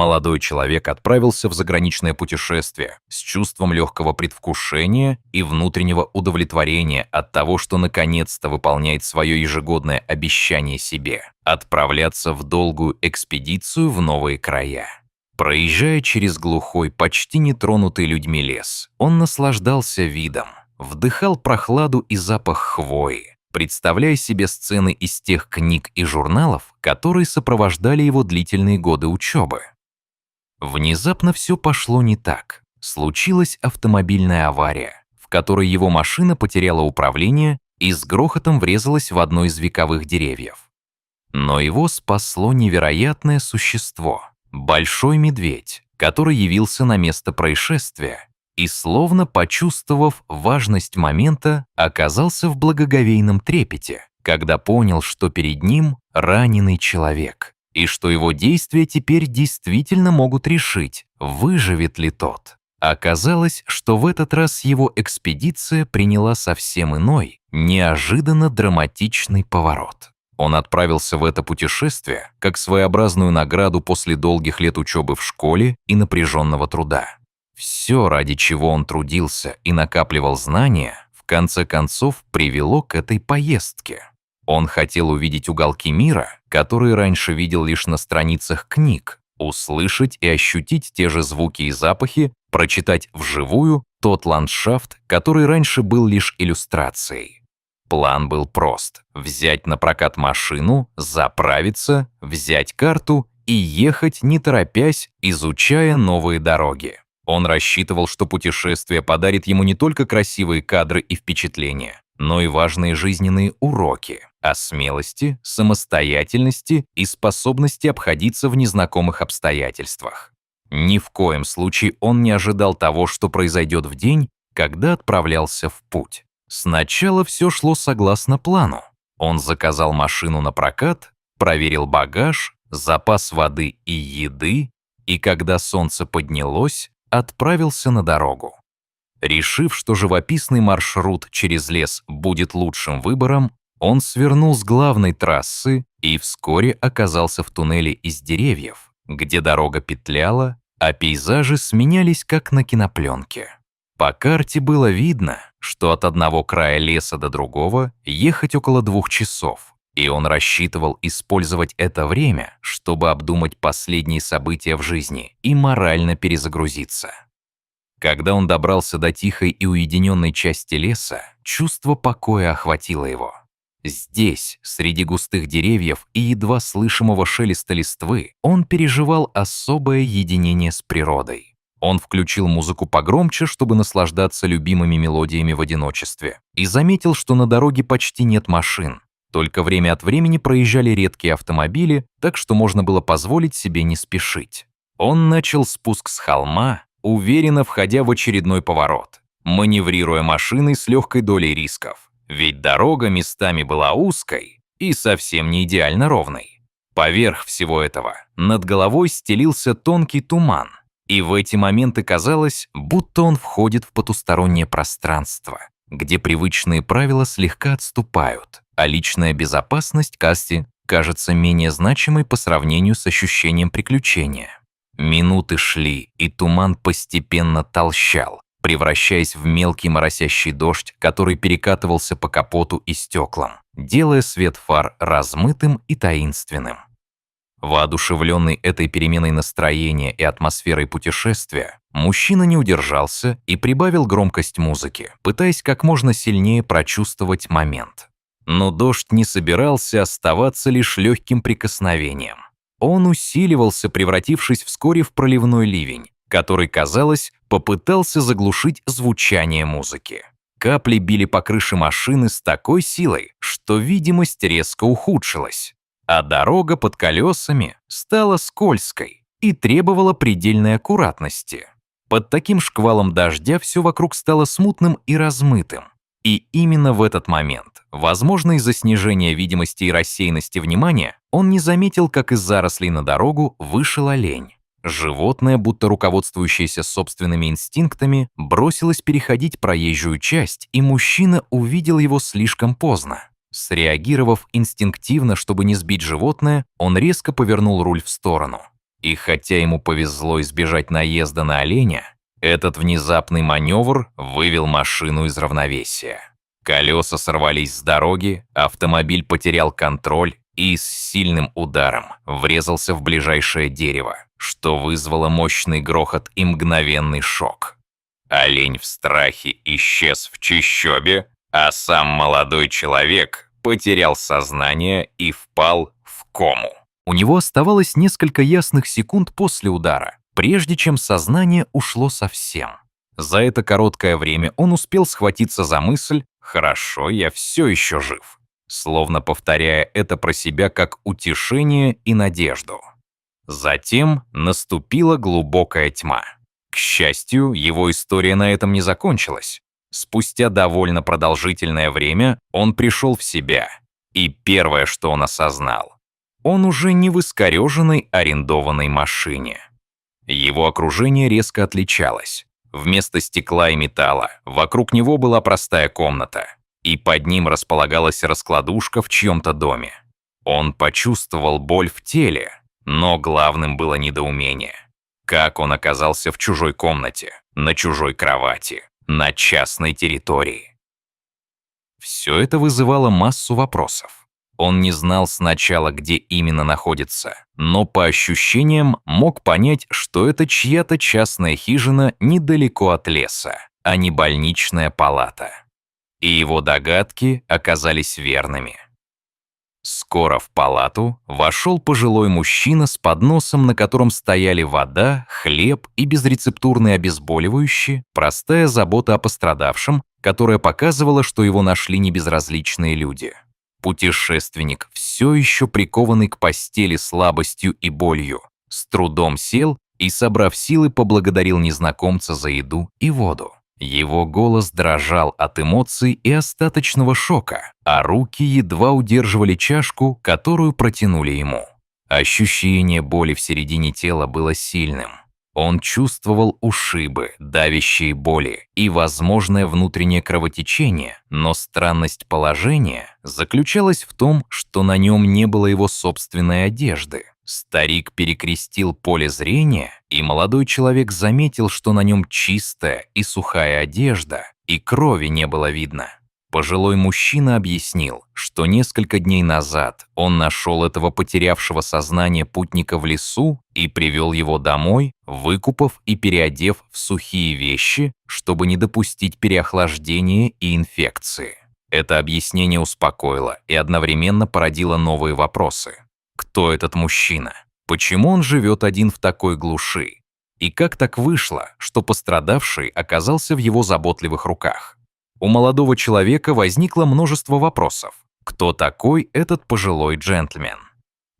Молодой человек отправился в заграничное путешествие с чувством легкого предвкушения и внутреннего удовлетворения от того, что наконец-то выполняет свое ежегодное обещание себе – отправляться в долгую экспедицию в новые края. Проезжая через глухой, почти нетронутый людьми лес, он наслаждался видом, вдыхал прохладу и запах хвои, представляя себе сцены из тех книг и журналов, которые сопровождали его длительные годы учебы. Внезапно все пошло не так. Случилась автомобильная авария, в которой его машина потеряла управление и с грохотом врезалась в одно из вековых деревьев. Но его спасло невероятное существо – большой медведь, который явился на место происшествия и, словно почувствовав важность момента, оказался в благоговейном трепете, когда понял, что перед ним раненый человек, и что его действия теперь действительно могут решить, выживет ли тот. Оказалось, что в этот раз его экспедиция приняла совсем иной, неожиданно драматичный поворот. Он отправился в это путешествие как своеобразную награду после долгих лет учебы в школе и напряженного труда. Все, ради чего он трудился и накапливал знания, в конце концов привело к этой поездке. Он хотел увидеть уголки мира, которые раньше видел лишь на страницах книг, услышать и ощутить те же звуки и запахи, прочитать вживую тот ландшафт, который раньше был лишь иллюстрацией. План был прост – взять на прокат машину, заправиться, взять карту и ехать, не торопясь, изучая новые дороги. Он рассчитывал, что путешествие подарит ему не только красивые кадры и впечатления, но и важные жизненные уроки о смелости, самостоятельности и способности обходиться в незнакомых обстоятельствах. Ни в коем случае он не ожидал того, что произойдет в день, когда отправлялся в путь. Сначала все шло согласно плану. Он заказал машину на прокат, проверил багаж, запас воды и еды, и когда солнце поднялось, отправился на дорогу. Решив, что живописный маршрут через лес будет лучшим выбором, он свернул с главной трассы и вскоре оказался в туннеле из деревьев, где дорога петляла, а пейзажи сменялись как на кинопленке. По карте было видно, что от одного края леса до другого ехать около 2 часов, и он рассчитывал использовать это время, чтобы обдумать последние события в жизни и морально перезагрузиться. Когда он добрался до тихой и уединенной части леса, чувство покоя охватило его. Здесь, среди густых деревьев и едва слышимого шелеста листвы, он переживал особое единение с природой. Он включил музыку погромче, чтобы наслаждаться любимыми мелодиями в одиночестве, и заметил, что на дороге почти нет машин. Только время от времени проезжали редкие автомобили, так что можно было позволить себе не спешить. Он начал спуск с холма, уверенно входя в очередной поворот, маневрируя машиной с легкой долей рисков. Ведь дорога местами была узкой и совсем не идеально ровной. Поверх всего этого над головой стелился тонкий туман, и в эти моменты казалось, будто он входит в потустороннее пространство, где привычные правила слегка отступают, а личная безопасность Касти кажется менее значимой по сравнению с ощущением приключения. Минуты шли, и туман постепенно толщал, превращаясь в мелкий моросящий дождь, который перекатывался по капоту и стеклам, делая свет фар размытым и таинственным. Воодушевленный этой переменой настроения и атмосферой путешествия, мужчина не удержался и прибавил громкость музыки, пытаясь как можно сильнее прочувствовать момент. Но дождь не собирался оставаться лишь легким прикосновением. Он усиливался, превратившись вскоре в проливной ливень, который, казалось, попытался заглушить звучание музыки. Капли били по крыше машины с такой силой, что видимость резко ухудшилась, а дорога под колесами стала скользкой и требовала предельной аккуратности. Под таким шквалом дождя все вокруг стало смутным и размытым. И именно в этот момент, возможно, из-за снижения видимости и рассеянности внимания, он не заметил, как из зарослей на дорогу вышел олень. Животное, будто руководствующееся собственными инстинктами, бросилось переходить проезжую часть, и мужчина увидел его слишком поздно. Среагировав инстинктивно, чтобы не сбить животное, он резко повернул руль в сторону. И хотя ему повезло избежать наезда на оленя, этот внезапный маневр вывел машину из равновесия. Колеса сорвались с дороги, автомобиль потерял контроль и с сильным ударом врезался в ближайшее дерево, что вызвало мощный грохот и мгновенный шок. Олень в страхе исчез в чащобе, а сам молодой человек потерял сознание и впал в кому. У него оставалось несколько ясных секунд после удара, прежде чем сознание ушло совсем. За это короткое время он успел схватиться за мысль «хорошо, я все еще жив», словно повторяя это про себя как утешение и надежду. Затем наступила глубокая тьма. К счастью, его история на этом не закончилась. Спустя довольно продолжительное время он пришел в себя, и первое, что он осознал, он уже не в искореженной арендованной машине. Его окружение резко отличалось. Вместо стекла и металла вокруг него была простая комната, и под ним располагалась раскладушка в чьем-то доме. Он почувствовал боль в теле, но главным было недоумение. Как он оказался в чужой комнате, на чужой кровати, на частной территории? Все это вызывало массу вопросов. Он не знал сначала, где именно находится, но по ощущениям мог понять, что это чья-то частная хижина недалеко от леса, а не больничная палата. И его догадки оказались верными. Скоро в палату вошел пожилой мужчина с подносом, на котором стояли вода, хлеб и безрецептурные обезболивающие, простая забота о пострадавшем, которая показывала, что его нашли небезразличные люди. Путешественник, все еще прикованный к постели слабостью и болью, с трудом сел и, собрав силы, поблагодарил незнакомца за еду и воду. Его голос дрожал от эмоций и остаточного шока, а руки едва удерживали чашку, которую протянули ему. Ощущение боли в середине тела было сильным. Он чувствовал ушибы, давящие боли и возможное внутреннее кровотечение, но странность положения заключалась в том, что на нем не было его собственной одежды. Старик перекрестил поле зрения, и молодой человек заметил, что на нем чистая и сухая одежда, и крови не было видно. Пожилой мужчина объяснил, что несколько дней назад он нашел этого потерявшего сознание путника в лесу и привел его домой, выкупав и переодев в сухие вещи, чтобы не допустить переохлаждения и инфекции. Это объяснение успокоило и одновременно породило новые вопросы. Кто этот мужчина? Почему он живет один в такой глуши? И как так вышло, что пострадавший оказался в его заботливых руках? У молодого человека возникло множество вопросов. Кто такой этот пожилой джентльмен?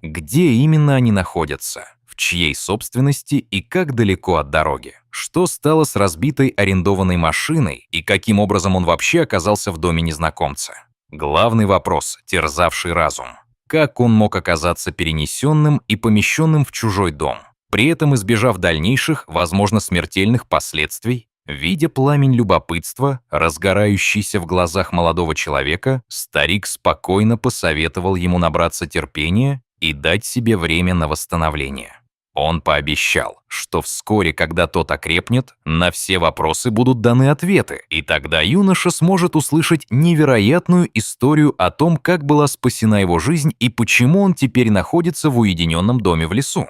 Где именно они находятся? В чьей собственности и как далеко от дороги? Что стало с разбитой арендованной машиной и каким образом он вообще оказался в доме незнакомца? Главный вопрос, терзавший разум. Как он мог оказаться перенесенным и помещенным в чужой дом, при этом избежав дальнейших, возможно, смертельных последствий? Видя пламень любопытства, разгорающийся в глазах молодого человека, старик спокойно посоветовал ему набраться терпения и дать себе время на восстановление. Он пообещал, что вскоре, когда тот окрепнет, на все вопросы будут даны ответы, и тогда юноша сможет услышать невероятную историю о том, как была спасена его жизнь и почему он теперь находится в уединенном доме в лесу.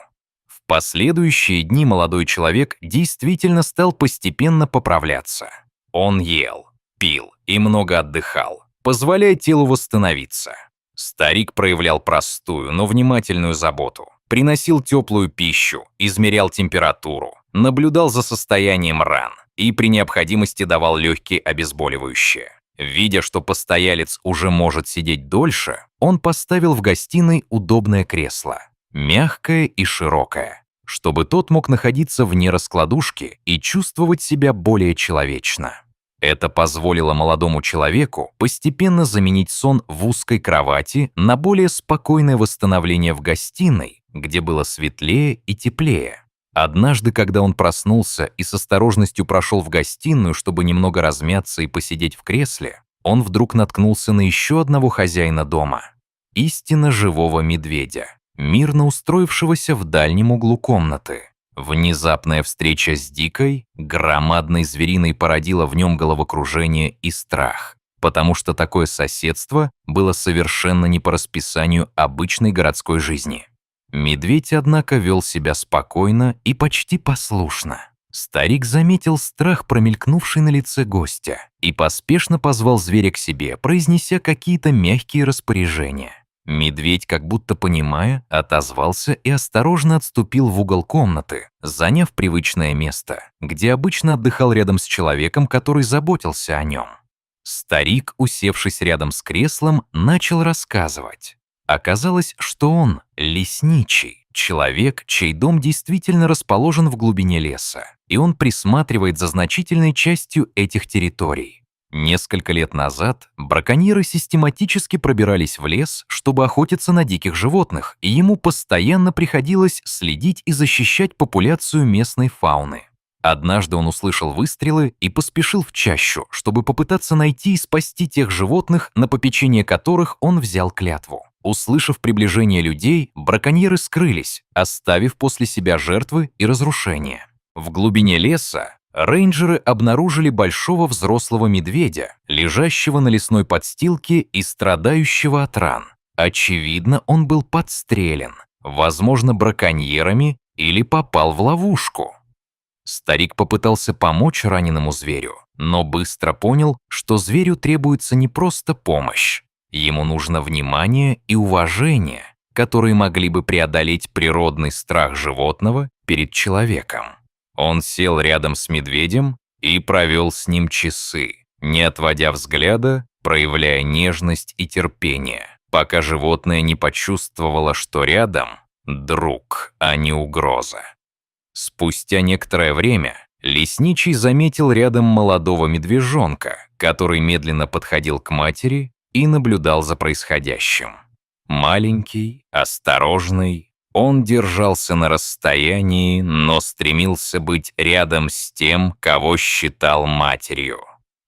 В последующие дни молодой человек действительно стал постепенно поправляться. Он ел, пил и много отдыхал, позволяя телу восстановиться. Старик проявлял простую, но внимательную заботу. Приносил теплую пищу, измерял температуру, наблюдал за состоянием ран и при необходимости давал легкие обезболивающие. Видя, что постоялец уже может сидеть дольше, он поставил в гостиной удобное кресло, мягкое и широкое, чтобы тот мог находиться вне раскладушки и чувствовать себя более человечно. Это позволило молодому человеку постепенно заменить сон в узкой кровати на более спокойное восстановление в гостиной, где было светлее и теплее. Однажды, когда он проснулся и с осторожностью прошел в гостиную, чтобы немного размяться и посидеть в кресле, он вдруг наткнулся на еще одного хозяина дома — истинно живого медведя. мирно устроившегося в дальнем углу комнаты. Внезапная встреча с дикой, громадной звериной породила в нем головокружение и страх, потому что такое соседство было совершенно не по расписанию обычной городской жизни. Медведь, однако, вел себя спокойно и почти послушно. Старик заметил страх, промелькнувший на лице гостя, и поспешно позвал зверя к себе, произнеся какие-то мягкие распоряжения. Медведь, как будто понимая, отозвался и осторожно отступил в угол комнаты, заняв привычное место, где обычно отдыхал рядом с человеком, который заботился о нем. Старик, усевшись рядом с креслом, начал рассказывать. Оказалось, что он лесничий, человек, чей дом действительно расположен в глубине леса, и он присматривает за значительной частью этих территорий. Несколько лет назад браконьеры систематически пробирались в лес, чтобы охотиться на диких животных, и ему постоянно приходилось следить и защищать популяцию местной фауны. Однажды он услышал выстрелы и поспешил в чащу, чтобы попытаться найти и спасти тех животных, на попечение которых он взял клятву. Услышав приближение людей, браконьеры скрылись, оставив после себя жертвы и разрушения. В глубине леса рейнджеры обнаружили большого взрослого медведя, лежащего на лесной подстилке и страдающего от ран. Очевидно, он был подстрелен, возможно, браконьерами или попал в ловушку. Старик попытался помочь раненому зверю, но быстро понял, что зверю требуется не просто помощь. Ему нужно внимание и уважение, которые могли бы преодолеть природный страх животного перед человеком. Он сел рядом с медведем и провел с ним часы, не отводя взгляда, проявляя нежность и терпение, пока животное не почувствовало, что рядом друг, а не угроза. Спустя некоторое время лесничий заметил рядом молодого медвежонка, который медленно подходил к матери и наблюдал за происходящим. Маленький, осторожный, он держался на расстоянии, но стремился быть рядом с тем, кого считал матерью.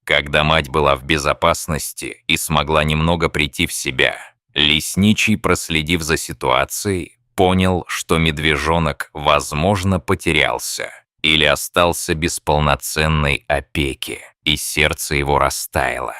Когда мать была в безопасности и смогла немного прийти в себя, лесничий, проследив за ситуацией, понял, что медвежонок, возможно, потерялся или остался без полноценной опеки, и сердце его растаяло.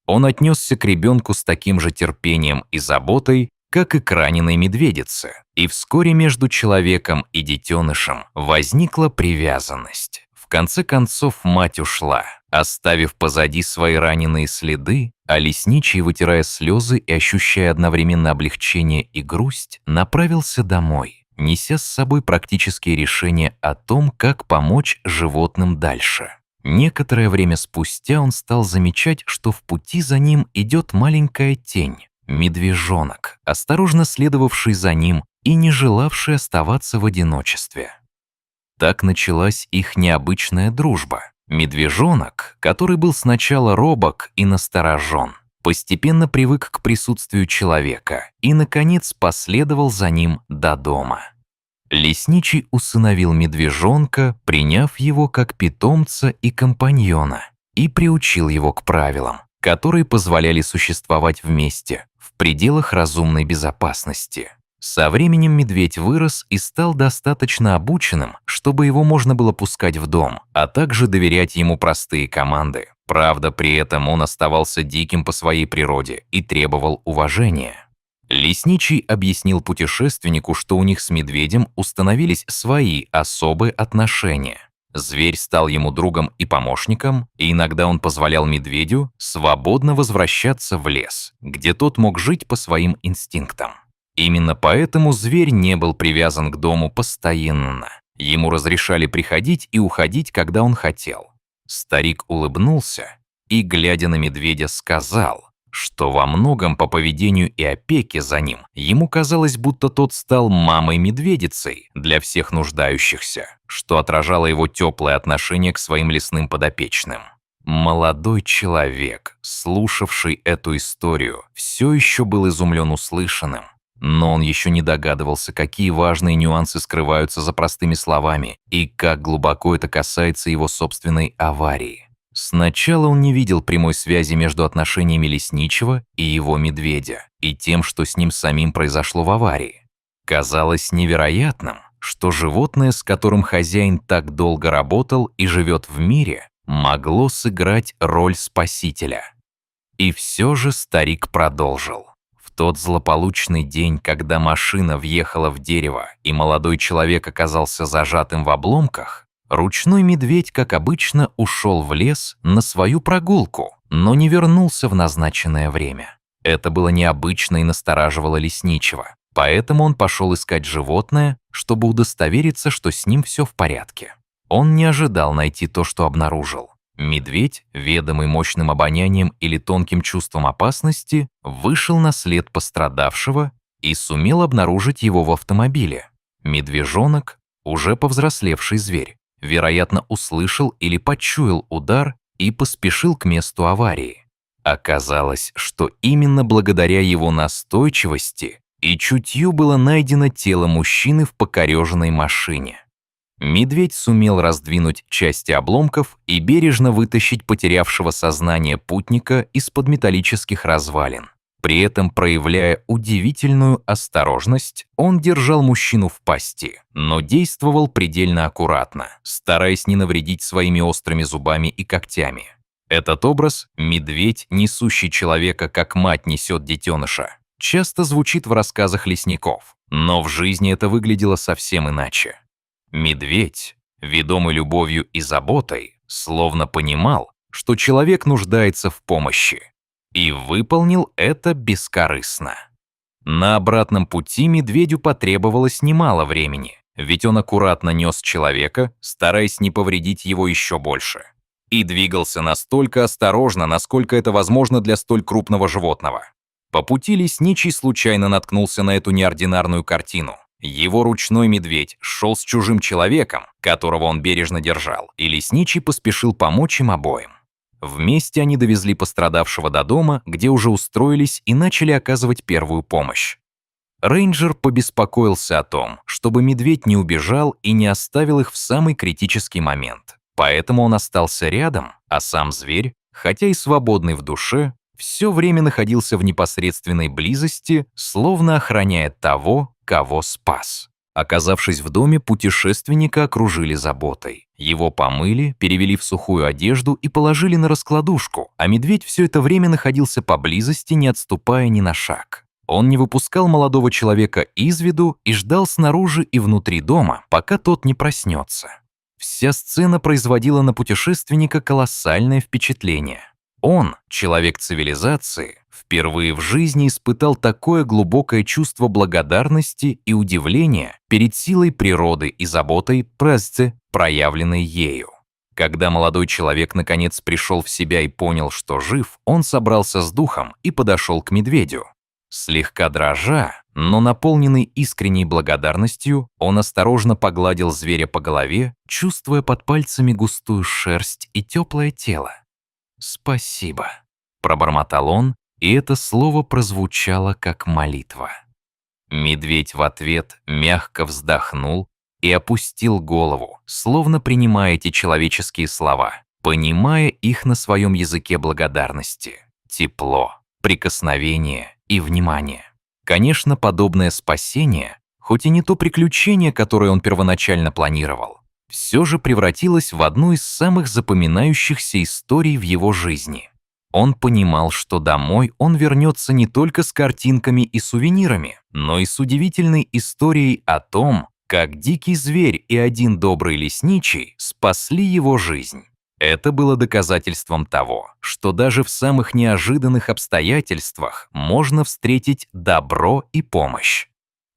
Он отнесся к ребенку с таким же терпением и заботой, как и к раненой медведице, и вскоре между человеком и детенышем возникла привязанность. В конце концов мать ушла, оставив позади свои раненые следы, а лесничий, вытирая слезы и ощущая одновременно облегчение и грусть, направился домой, неся с собой практические решения о том, как помочь животным дальше. Некоторое время спустя он стал замечать, что в пути за ним идет маленькая тень, медвежонок, осторожно следовавший за ним и не желавший оставаться в одиночестве. Так началась их необычная дружба. Медвежонок, который был сначала робок и насторожен, постепенно привык к присутствию человека и, наконец, последовал за ним до дома. Лесничий усыновил медвежонка, приняв его как питомца и компаньона, и приучил его к правилам, которые позволяли существовать вместе в пределах разумной безопасности. Со временем медведь вырос и стал достаточно обученным, чтобы его можно было пускать в дом, а также доверять ему простые команды. Правда, при этом он оставался диким по своей природе и требовал уважения. Лесничий объяснил путешественнику, что у них с медведем установились свои особые отношения. Зверь стал ему другом и помощником, и иногда он позволял медведю свободно возвращаться в лес, где тот мог жить по своим инстинктам. Именно поэтому зверь не был привязан к дому постоянно. Ему разрешали приходить и уходить, когда он хотел. Старик улыбнулся и, глядя на медведя, сказал, что во многом по поведению и опеке за ним ему казалось, будто тот стал мамой-медведицей для всех нуждающихся, что отражало его теплое отношение к своим лесным подопечным. Молодой человек, слушавший эту историю, все еще был изумлен услышанным, но он еще не догадывался, какие важные нюансы скрываются за простыми словами и как глубоко это касается его собственной аварии. Сначала он не видел прямой связи между отношениями лесничего и его медведя, и тем, что с ним самим произошло в аварии. Казалось невероятным, что животное, с которым хозяин так долго работал и живет в мире, могло сыграть роль спасителя. И все же старик продолжил. В тот злополучный день, когда машина въехала в дерево и молодой человек оказался зажатым в обломках, ручной медведь, как обычно, ушел в лес на свою прогулку, но не вернулся в назначенное время. Это было необычно и настораживало лесничего, поэтому он пошел искать животное, чтобы удостовериться, что с ним все в порядке. Он не ожидал найти то, что обнаружил. Медведь, ведомый мощным обонянием или тонким чувством опасности, вышел на след пострадавшего и сумел обнаружить его в автомобиле. Медвежонок, уже повзрослевший зверь, вероятно, услышал или почуял удар и поспешил к месту аварии. Оказалось, что именно благодаря его настойчивости и чутью было найдено тело мужчины в покореженной машине. Медведь сумел раздвинуть части обломков и бережно вытащить потерявшего сознание путника из-под металлических развалин. При этом, проявляя удивительную осторожность, он держал мужчину в пасти, но действовал предельно аккуратно, стараясь не навредить своими острыми зубами и когтями. Этот образ «медведь, несущий человека, как мать несет детеныша» часто звучит в рассказах лесников, но в жизни это выглядело совсем иначе. Медведь, ведомый любовью и заботой, словно понимал, что человек нуждается в помощи, и выполнил это бескорыстно. На обратном пути медведю потребовалось немало времени, ведь он аккуратно нес человека, стараясь не повредить его еще больше, и двигался настолько осторожно, насколько это возможно для столь крупного животного. По пути лесничий случайно наткнулся на эту неординарную картину. Его ручной медведь шел с чужим человеком, которого он бережно держал, и лесничий поспешил помочь им обоим. Вместе они довезли пострадавшего до дома, где уже устроились и начали оказывать первую помощь. Рейнджер побеспокоился о том, чтобы медведь не убежал и не оставил их в самый критический момент. Поэтому он остался рядом, а сам зверь, хотя и свободный в душе, все время находился в непосредственной близости, словно охраняя того, кого спас. Оказавшись в доме, путешественника окружили заботой. Его помыли, перевели в сухую одежду и положили на раскладушку, а медведь все это время находился поблизости, не отступая ни на шаг. Он не выпускал молодого человека из виду и ждал снаружи и внутри дома, пока тот не проснется. Вся сцена производила на путешественника колоссальное впечатление. Он, человек цивилизации, впервые в жизни испытал такое глубокое чувство благодарности и удивления перед силой природы и заботой прессы, проявленной ею. Когда молодой человек наконец пришел в себя и понял, что жив, он собрался с духом и подошел к медведю. Слегка дрожа, но наполненный искренней благодарностью, он осторожно погладил зверя по голове, чувствуя под пальцами густую шерсть и теплое тело. «Спасибо», — пробормотал он, и это слово прозвучало как молитва. Медведь в ответ мягко вздохнул и опустил голову, словно принимая эти человеческие слова, понимая их на своем языке благодарности. Тепло, прикосновение и внимание. Конечно, подобное спасение, хоть и не то приключение, которое он первоначально планировал, все же превратилось в одну из самых запоминающихся историй в его жизни. Он понимал, что домой он вернется не только с картинками и сувенирами, но и с удивительной историей о том, как дикий зверь и один добрый лесничий спасли его жизнь. Это было доказательством того, что даже в самых неожиданных обстоятельствах можно встретить добро и помощь.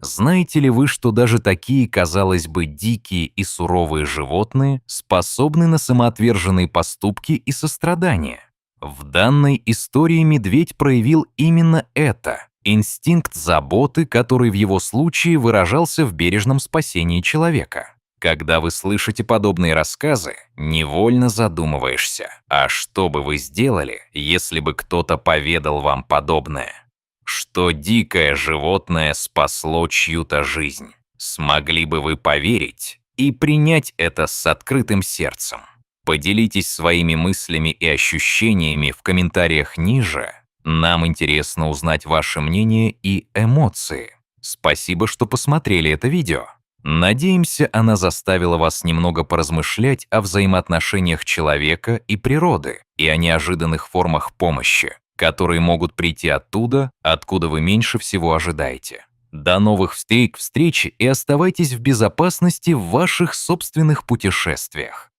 Знаете ли вы, что даже такие, казалось бы, дикие и суровые животные способны на самоотверженные поступки и сострадание? В данной истории медведь проявил именно это – инстинкт заботы, который в его случае выражался в бережном спасении человека. Когда вы слышите подобные рассказы, невольно задумываешься, а что бы вы сделали, если бы кто-то поведал вам подобное? Что дикое животное спасло чью-то жизнь. Смогли бы вы поверить и принять это с открытым сердцем? Поделитесь своими мыслями и ощущениями в комментариях ниже. Нам интересно узнать ваше мнение и эмоции. Спасибо, что посмотрели это видео. Надеемся, она заставила вас немного поразмышлять о взаимоотношениях человека и природы и о неожиданных формах помощи, которые могут прийти оттуда, откуда вы меньше всего ожидаете. До новых встреч и оставайтесь в безопасности в ваших собственных путешествиях.